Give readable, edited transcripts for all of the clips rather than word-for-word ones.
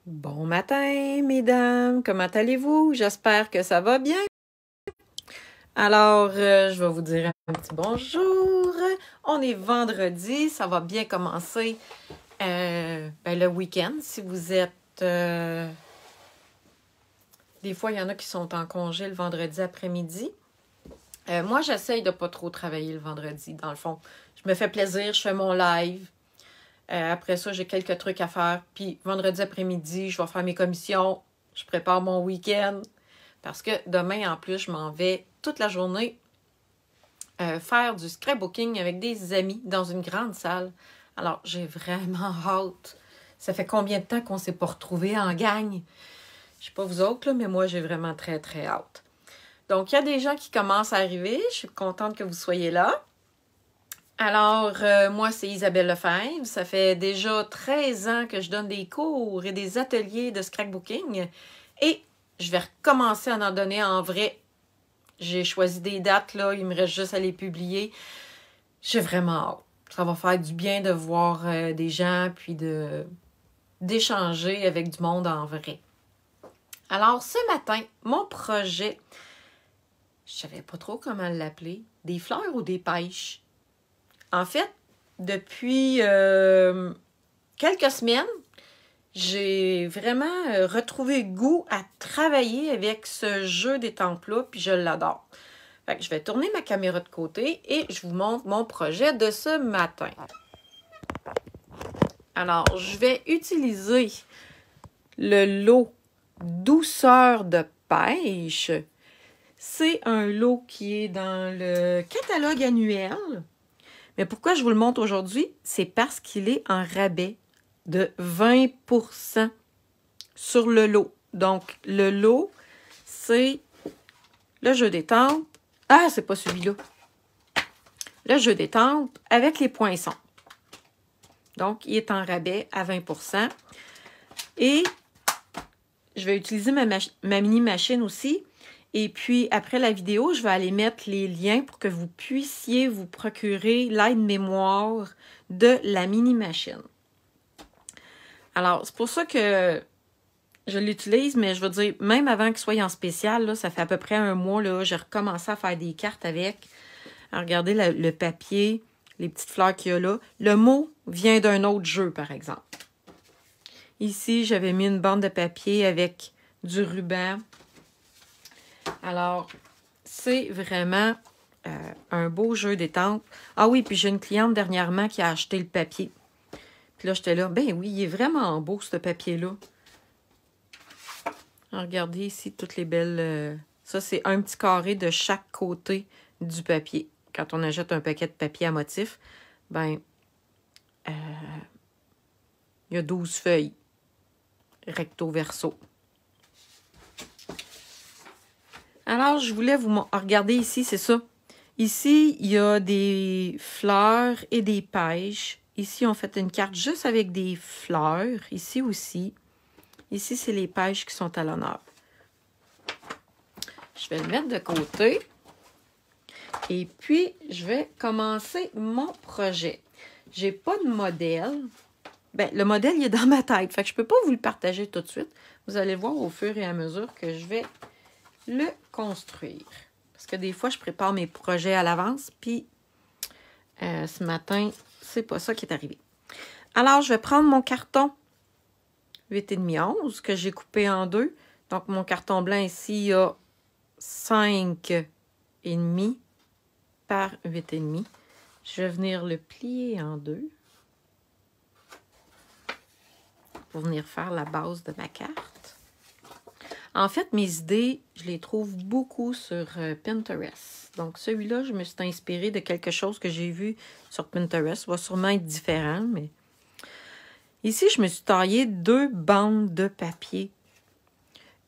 Bon matin, mesdames, comment allez-vous? J'espère que ça va bien. Alors, je vais vous dire un petit bonjour. On est vendredi, ça va bien commencer le week-end. Si vous êtes... des fois, il y en a qui sont en congé le vendredi après-midi. Moi, j'essaye de ne pas trop travailler le vendredi, dans le fond. Je me fais plaisir, je fais mon live. Après ça, j'ai quelques trucs à faire. Puis vendredi après-midi, je vais faire mes commissions. Je prépare mon week-end. Parce que demain, en plus, je m'en vais toute la journée faire du scrapbooking avec des amis dans une grande salle. Alors, j'ai vraiment hâte. Ça fait combien de temps qu'on ne s'est pas retrouvés en gang? Je ne sais pas vous autres, là, mais moi, j'ai vraiment très, très hâte. Donc, il y a des gens qui commencent à arriver. Je suis contente que vous soyez là. Alors, moi, c'est Isabelle Lefebvre. Ça fait déjà 13 ans que je donne des cours et des ateliers de scrapbooking. Et je vais recommencer à en donner en vrai. J'ai choisi des dates, là. Il me reste juste à les publier. J'ai vraiment hâte. Ça va faire du bien de voir des gens, puis d'échanger avec du monde en vrai. Alors, ce matin, mon projet, je ne savais pas trop comment l'appeler. Des fleurs ou des pêches? En fait, depuis quelques semaines, j'ai vraiment retrouvé goût à travailler avec ce jeu d'étampes-là, puis je l'adore. Fait que je vais tourner ma caméra de côté et je vous montre mon projet de ce matin. Alors, je vais utiliser le lot Douceur de pêche. C'est un lot qui est dans le catalogue annuel. Mais pourquoi je vous le montre aujourd'hui? C'est parce qu'il est en rabais de 20% sur le lot. Donc, le lot, c'est le jeu d'étampes. Ah, c'est pas celui-là. Le jeu d'étampes avec les poinçons. Donc, il est en rabais à 20%. Et je vais utiliser ma mini-machine aussi. Et puis, après la vidéo, je vais aller mettre les liens pour que vous puissiez vous procurer l'aide-mémoire de la mini-machine. Alors, c'est pour ça que je l'utilise, mais je veux dire, même avant qu'il soit en spécial, là, ça fait à peu près un mois, là, j'ai recommencé à faire des cartes avec. Alors, regardez le papier, les petites fleurs qu'il y a là. Le mot vient d'un autre jeu, par exemple. Ici, j'avais mis une bande de papier avec du ruban. Alors, c'est vraiment un beau jeu d'étampes. Ah oui, puis j'ai une cliente dernièrement qui a acheté le papier. Puis là, j'étais là, ben oui, il est vraiment beau, ce papier-là. Regardez ici toutes les belles... ça, c'est un petit carré de chaque côté du papier. Quand on achète un paquet de papier à motif, ben, il y a 12 feuilles. Recto verso. Alors, je voulais vous montrer. Regardez ici, c'est ça. Ici, il y a des fleurs et des pêches. Ici, on fait une carte juste avec des fleurs. Ici aussi. Ici, c'est les pêches qui sont à l'honneur. Je vais le mettre de côté. Et puis, je vais commencer mon projet. J'ai pas de modèle. Ben, le modèle, il est dans ma tête. Fait que je peux pas vous le partager tout de suite. Vous allez voir au fur et à mesure que je vais le construire. Parce que des fois, je prépare mes projets à l'avance. Puis, ce matin, c'est pas ça qui est arrivé. Alors, je vais prendre mon carton 8,5 11 que j'ai coupé en deux. Donc, mon carton blanc ici, il y a 5,5 par 8,5. Je vais venir le plier en deux pour venir faire la base de ma carte. En fait, mes idées, je les trouve beaucoup sur Pinterest. Donc, celui-là, je me suis inspirée de quelque chose que j'ai vu sur Pinterest. Ça va sûrement être différent, mais... Ici, je me suis taillé 2 bandes de papier.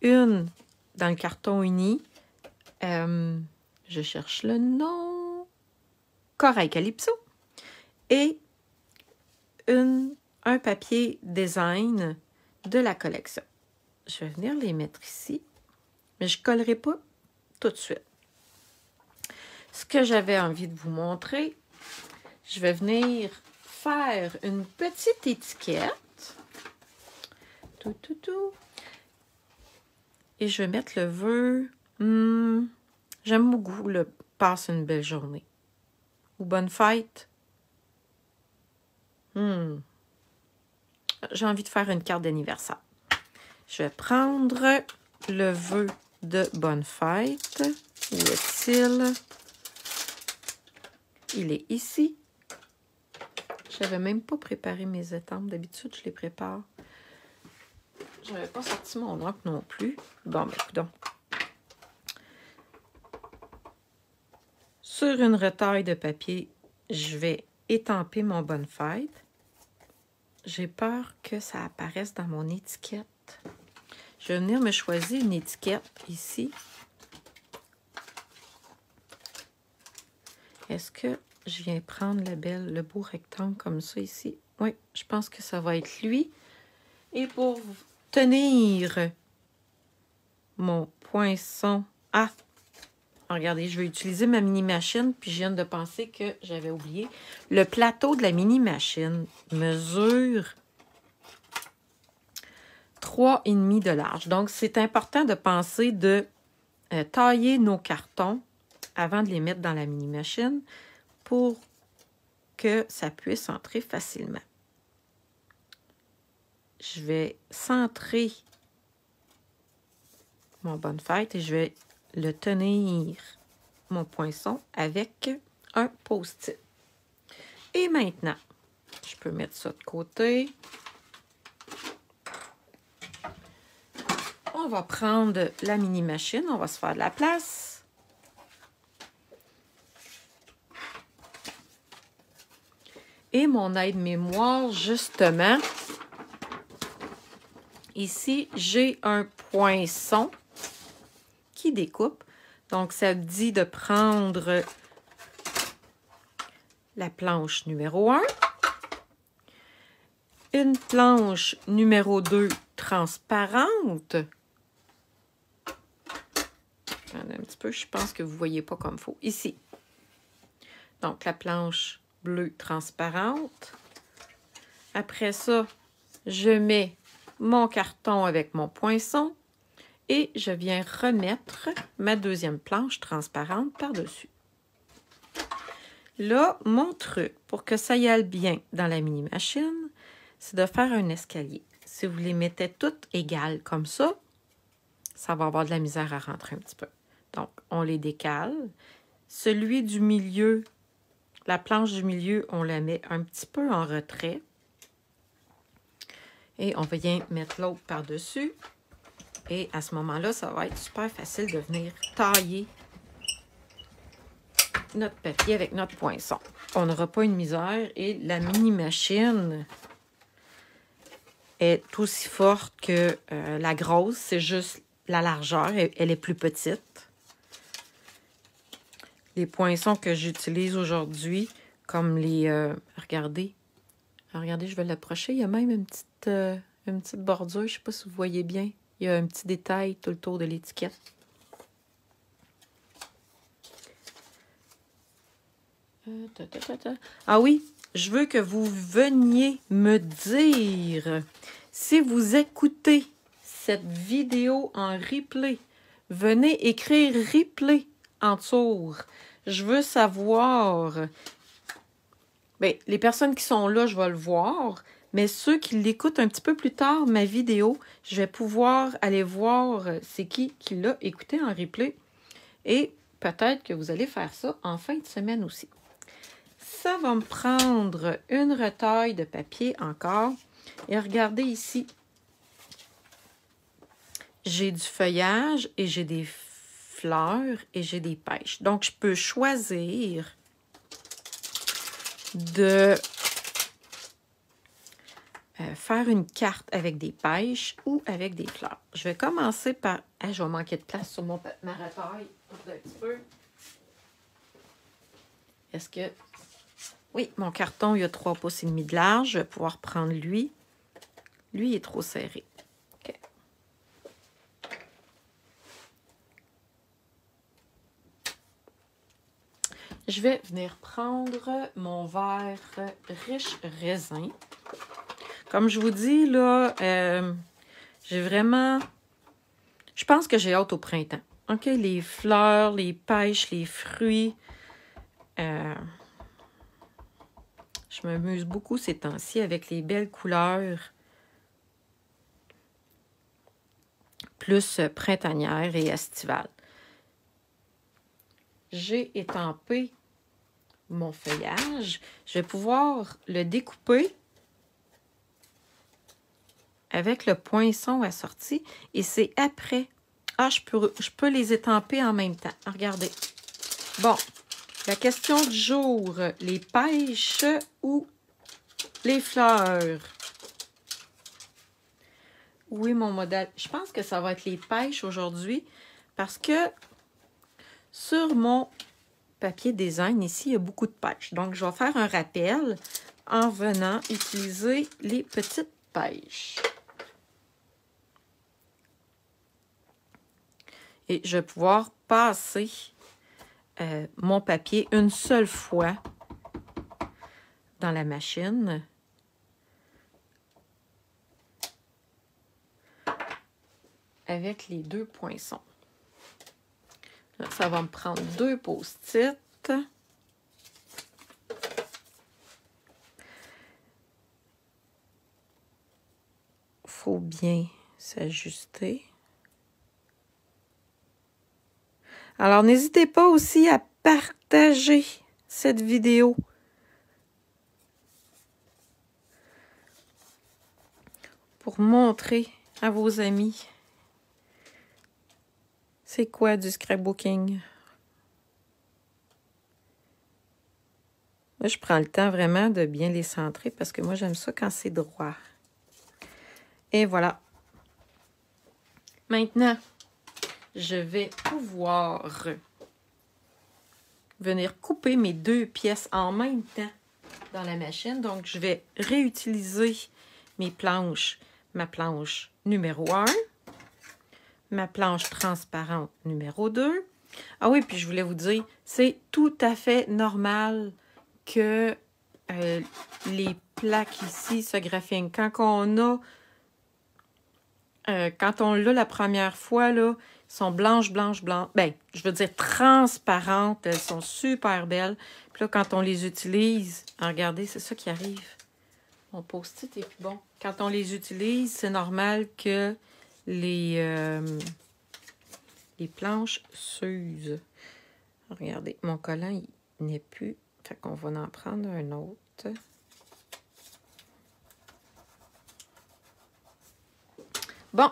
Une dans le carton uni. Je cherche le nom. Corail Calypso. Et un papier design de la collection. Je vais venir les mettre ici. Mais je ne collerai pas tout de suite. Ce que j'avais envie de vous montrer, je vais venir faire une petite étiquette tout. Et je vais mettre le vœu. J'aime beaucoup le passe une belle journée. Ou bonne fête. J'ai envie de faire une carte d'anniversaire. Je vais prendre le vœu de bonne fête. Où est-il? Il est ici. Je n'avais même pas préparé mes étampes. D'habitude, je les prépare. Je n'avais pas sorti mon encre non plus. Bon, ben, écoute donc. Sur une retaille de papier, je vais étamper mon bonne fête. J'ai peur que ça apparaisse dans mon étiquette. Je vais venir me choisir une étiquette ici. Est-ce que je viens prendre le beau rectangle comme ça ici? Oui, je pense que ça va être lui. Et pour tenir mon poinçon... Ah! Regardez, je vais utiliser ma mini-machine, puis je viens de penser que j'avais oublié. Le plateau de la mini-machine mesure 3,5 de large. Donc, c'est important de penser de tailler nos cartons avant de les mettre dans la mini-machine pour que ça puisse entrer facilement. Je vais centrer mon bonne fête et je vais le tenir, mon poinçon, avec un post-it. Et maintenant, je peux mettre ça de côté. On va prendre la mini-machine, on va se faire de la place. Et mon aide-mémoire, justement, ici, j'ai un poinçon qui découpe. Donc, ça dit de prendre la planche numéro 1, une planche numéro 2 transparente. Attendez un petit peu, je pense que vous ne voyez pas comme il faut. Ici. Donc, la planche bleue transparente. Après ça, je mets mon carton avec mon poinçon. Et je viens remettre ma deuxième planche transparente par-dessus. Là, mon truc, pour que ça y aille bien dans la mini-machine, c'est de faire un escalier. Si vous les mettez toutes égales comme ça va avoir de la misère à rentrer un petit peu. Donc, on les décale. Celui du milieu, la planche du milieu, on la met un petit peu en retrait. Et on vient mettre l'autre par-dessus. Et à ce moment-là, ça va être super facile de venir tailler notre papier avec notre poinçon. On n'aura pas une misère et la mini-machine est aussi forte que la grosse. C'est juste la largeur, elle est plus petite. Les poinçons que j'utilise aujourd'hui, comme les... regardez, je vais l'approcher. Il y a même une petite bordure. Je ne sais pas si vous voyez bien. Il y a un petit détail tout le tour de l'étiquette. Ah oui, je veux que vous veniez me dire si vous écoutez cette vidéo en replay. Venez écrire replay en dessous. Je veux savoir... Bien, les personnes qui sont là, je vais le voir. Mais ceux qui l'écoutent un petit peu plus tard, ma vidéo, je vais pouvoir aller voir c'est qui l'a écouté en replay. Et peut-être que vous allez faire ça en fin de semaine aussi. Ça va me prendre une retaille de papier encore. Et regardez ici. J'ai du feuillage et j'ai des fleurs et j'ai des pêches. Donc, je peux choisir de... faire une carte avec des pêches ou avec des fleurs. Je vais commencer par... Ah, je vais manquer de place sur ma retaille. Un petit peu. Est-ce que... Oui, mon carton, il y a 3,5 pouces de large. Je vais pouvoir prendre lui. Lui, il est trop serré. OK. Je vais venir prendre mon verre riche raisin. Comme je vous dis, là, J'ai vraiment... Je pense que j'ai hâte au printemps. OK, les fleurs, les pêches, les fruits. Je m'amuse beaucoup ces temps-ci avec les belles couleurs. Plus printanières et estivales. J'ai étampé mon feuillage. Je vais pouvoir le découper avec le poinçon assorti. Et c'est après. Ah, je peux les étamper en même temps. Regardez. Bon, la question du jour. Les pêches ou les fleurs? Oui, mon modèle. Je pense que ça va être les pêches aujourd'hui parce que sur mon papier design, ici, il y a beaucoup de pêches. Donc, je vais faire un rappel en venant utiliser les petites pêches. Et je vais pouvoir passer mon papier une seule fois dans la machine. Avec les deux poinçons. Là, ça va me prendre 2 post-it. Faut bien s'ajuster. Alors, n'hésitez pas aussi à partager cette vidéo. Pour montrer à vos amis c'est quoi du scrapbooking. Moi, je prends le temps vraiment de bien les centrer parce que moi, j'aime ça quand c'est droit. Et voilà. Maintenant, je vais pouvoir venir couper mes 2 pièces en même temps dans la machine. Donc, je vais réutiliser mes planches. Ma planche numéro 1. Ma planche transparente numéro 2. Ah oui, puis je voulais vous dire, c'est tout à fait normal que les plaques ici se graffinent. Quand on l'a la première fois, là, ils sont blanches. Ben, je veux dire transparentes. Elles sont super belles. Puis là, quand on les utilise, regardez, c'est ça qui arrive. Mon post-it est plus bon. Quand on les utilise, c'est normal que les planches s'usent. Regardez, mon collant, il n'est plus. Fait qu'on va en prendre un autre. Bon,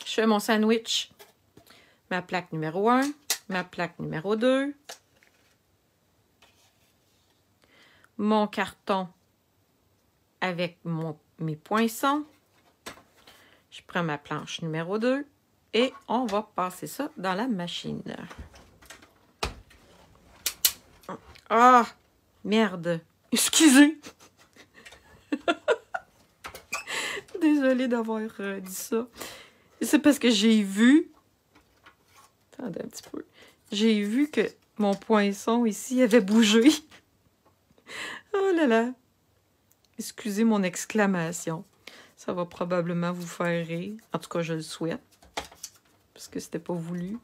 je fais mon sandwich. Ma plaque numéro 1, ma plaque numéro 2. Mon carton avec mes poinçons. Je prends ma planche numéro 2 et on va passer ça dans la machine. Ah, merde. Excusez. Désolée d'avoir dit ça. C'est parce que j'ai vu... Attendez un petit peu. J'ai vu que mon poinçon ici avait bougé. Oh là là. Excusez mon exclamation. Ça va probablement vous faire rire. En tout cas, je le souhaite. Parce que c'était pas voulu.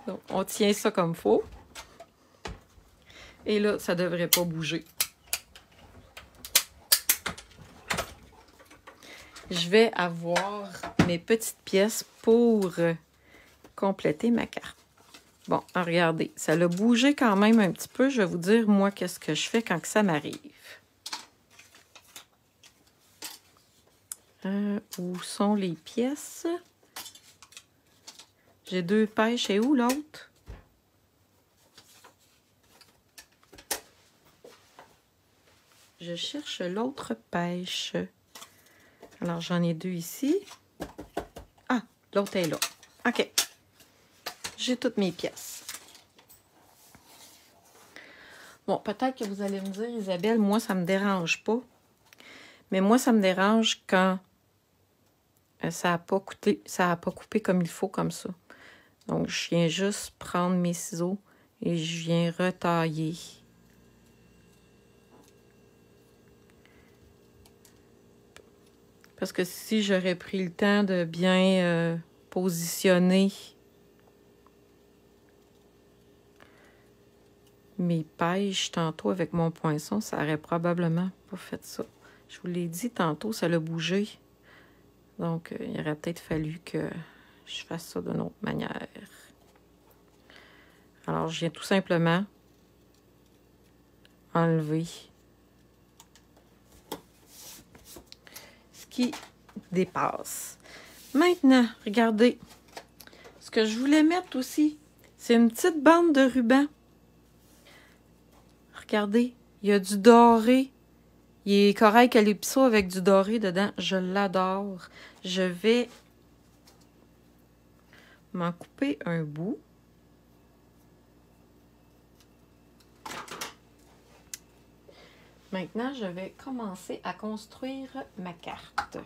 Donc, on tient ça comme il faut. Et là, ça ne devrait pas bouger. Je vais avoir mes petites pièces pour compléter ma carte. Bon, regardez, ça l'a bougé quand même un petit peu. Je vais vous dire, moi, qu'est-ce que je fais quand ça m'arrive. Où sont les pièces? J'ai 2 pêches. Et où l'autre? Je cherche l'autre pêche. Alors, j'en ai 2 ici. Ah, l'autre est là. OK. J'ai toutes mes pièces. Bon, peut-être que vous allez me dire, Isabelle, moi, ça ne me dérange pas. Mais moi, ça me dérange quand ça n'a pas coupé comme il faut, comme ça. Donc, je viens juste prendre mes ciseaux et je viens retailler. Parce que si j'aurais pris le temps de bien positionner mes pêches tantôt avec mon poinçon, ça aurait probablement pas fait ça. Je vous l'ai dit tantôt, ça l'a bougé. Donc, il aurait peut-être fallu que je fasse ça d'une autre manière. Alors, je viens tout simplement enlever ce qui dépasse. Maintenant, regardez. Ce que je voulais mettre aussi, c'est une petite bande de ruban. Regardez, il y a du doré. Il est corail calypso avec du doré dedans. Je l'adore. Je vais m'en couper un bout. Maintenant, je vais commencer à construire ma carte.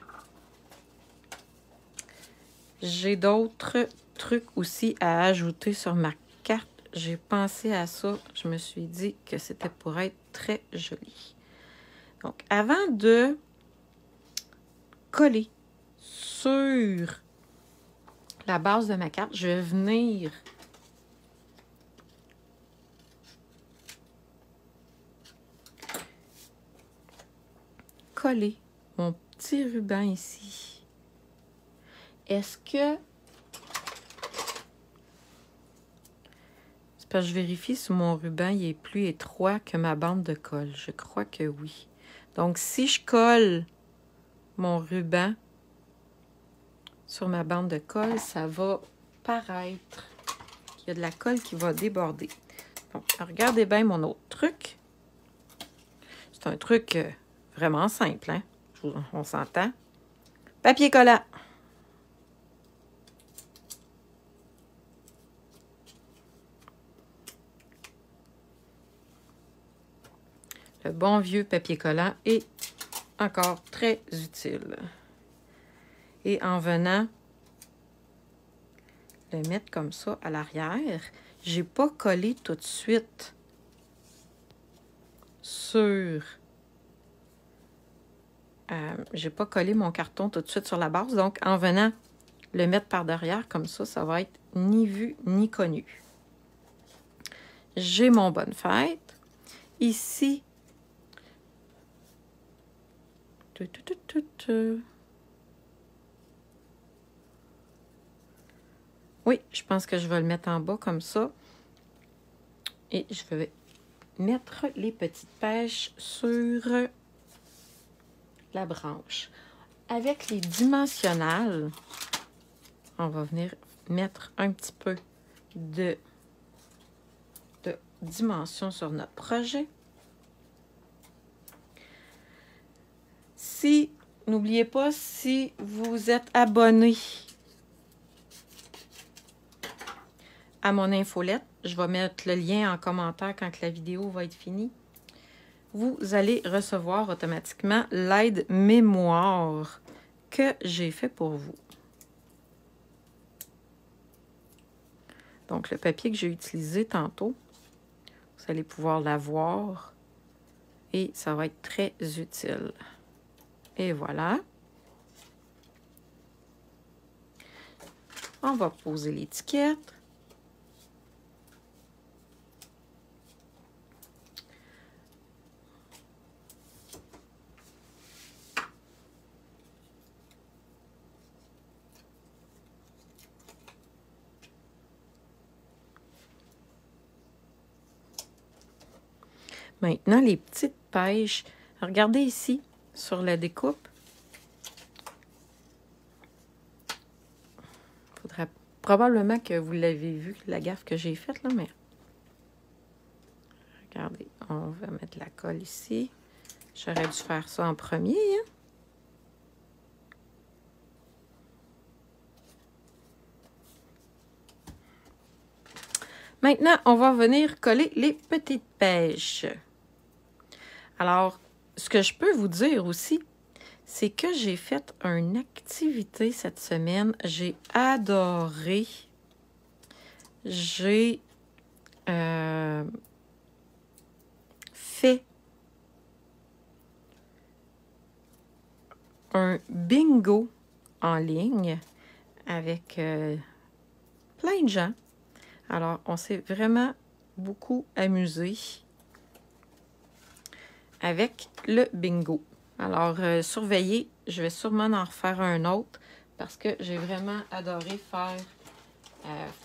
J'ai d'autres trucs aussi à ajouter sur ma carte. J'ai pensé à ça. Je me suis dit que c'était pour être très joli. Donc, avant de coller sur la base de ma carte, je vais venir coller mon petit ruban ici. Est-ce que... C'est parce que je vérifie si mon ruban il est plus étroit que ma bande de colle. Je crois que oui. Donc, si je colle mon ruban sur ma bande de colle, ça va paraître qu'il y a de la colle qui va déborder. Donc, regardez bien mon autre truc. C'est un truc vraiment simple, hein? On s'entend. Papier collant. Le bon vieux papier collant est encore très utile. Et en venant le mettre comme ça à l'arrière, j'ai pas collé tout de suite sur... j'ai pas collé mon carton tout de suite sur la base. Donc, en venant le mettre par derrière, comme ça va être ni vu ni connu. J'ai mon bonne fête. Ici, oui, je pense que je vais le mettre en bas comme ça. Et je vais mettre les petites pêches sur la branche. Avec les dimensionnels, on va venir mettre un petit peu de dimension sur notre projet. Si, n'oubliez pas, si vous êtes abonné à mon infolette, je vais mettre le lien en commentaire quand la vidéo va être finie. Vous allez recevoir automatiquement l'aide mémoire que j'ai fait pour vous. Donc, le papier que j'ai utilisé tantôt, vous allez pouvoir l'avoir et ça va être très utile. Et voilà. On va poser l'étiquette. Maintenant, les petites pêches. Regardez ici, sur la découpe. Il faudrait probablement que vous l'avez vu, la gaffe que j'ai faite, là, mais... Regardez, on va mettre la colle ici. J'aurais dû faire ça en premier, hein? Maintenant, on va venir coller les petites pêches. Alors, ce que je peux vous dire aussi, c'est que j'ai fait une activité cette semaine. J'ai adoré. J'ai fait un bingo en ligne avec plein de gens. Alors, on s'est vraiment beaucoup amusé avec le bingo. Alors, surveillez, je vais sûrement en refaire un autre parce que j'ai vraiment adoré faire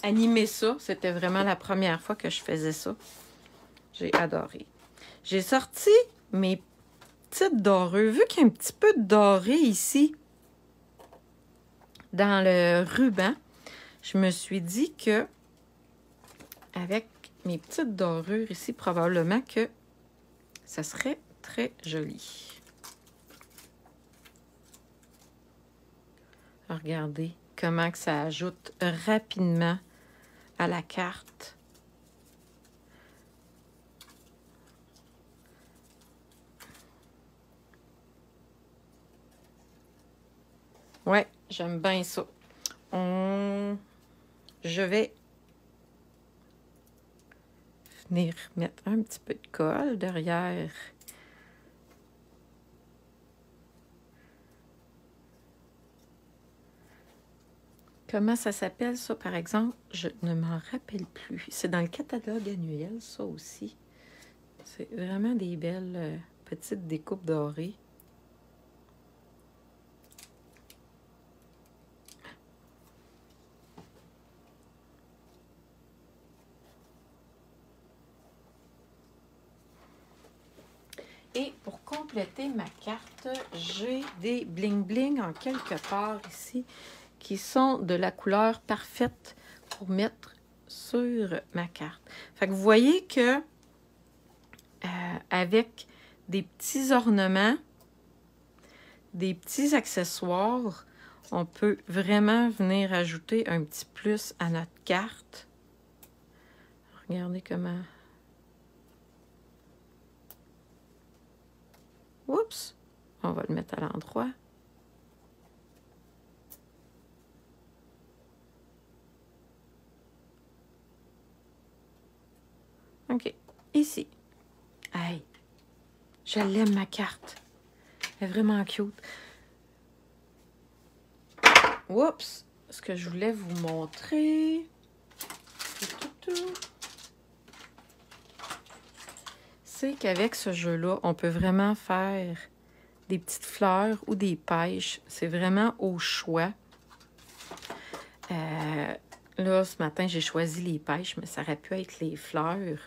animer ça. C'était vraiment la première fois que je faisais ça. J'ai adoré. J'ai sorti mes petites dorures. Vu qu'il y a un petit peu de doré ici dans le ruban, je me suis dit que avec mes petites dorures ici, probablement que ça serait très joli. Regardez comment que ça ajoute rapidement à la carte. Ouais, j'aime bien ça. Je vais venir mettre un petit peu de colle derrière. Comment ça s'appelle, ça, par exemple? Je ne m'en rappelle plus. C'est dans le catalogue annuel, ça aussi. C'est vraiment des belles petites découpes dorées. Et pour compléter ma carte, j'ai des bling-bling en quelque part ici qui sont de la couleur parfaite pour mettre sur ma carte. Fait que vous voyez que avec des petits ornements, des petits accessoires, on peut vraiment venir ajouter un petit plus à notre carte. Regardez comment... Oups! On va le mettre à l'endroit. OK. Ici. Hey! Je l'aime, ma carte. Elle est vraiment cute. Oups! Ce que je voulais vous montrer... C'est qu'avec ce jeu-là, on peut vraiment faire des petites fleurs ou des pêches. C'est vraiment au choix. Là, ce matin, j'ai choisi les pêches, mais ça aurait pu être les fleurs.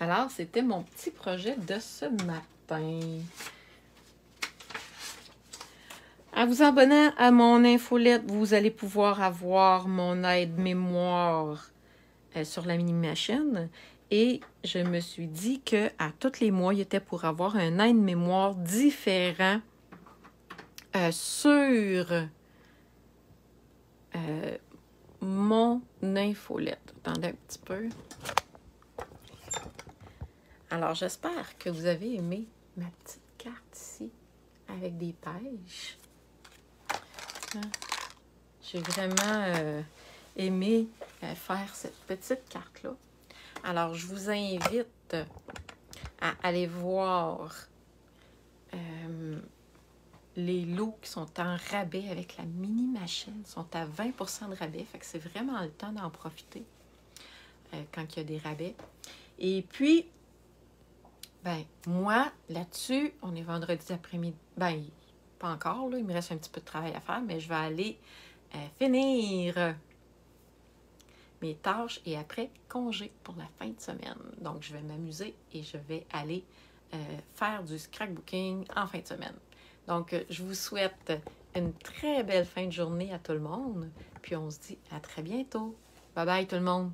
Alors, c'était mon petit projet de ce matin. En vous abonnant à mon infolette, vous allez pouvoir avoir mon aide-mémoire sur la mini-machine. Et je me suis dit qu'à tous les mois, il était pour avoir un aide-mémoire différent sur mon infolette. Attendez un petit peu. Alors, j'espère que vous avez aimé ma petite carte ici avec des pêches. J'ai vraiment aimé faire cette petite carte-là. Alors, je vous invite à aller voir les lots qui sont en rabais avec la mini-machine. Ils sont à 20% de rabais. Fait que c'est vraiment le temps d'en profiter quand il y a des rabais. Et puis, ben, moi, là-dessus, on est vendredi après-midi. Ben, pas encore, là. Il me reste un petit peu de travail à faire, mais je vais aller finir mes tâches et après, congé pour la fin de semaine. Donc, je vais m'amuser et je vais aller faire du scrapbooking en fin de semaine. Donc, je vous souhaite une très belle fin de journée à tout le monde. Puis, on se dit à très bientôt. Bye bye tout le monde!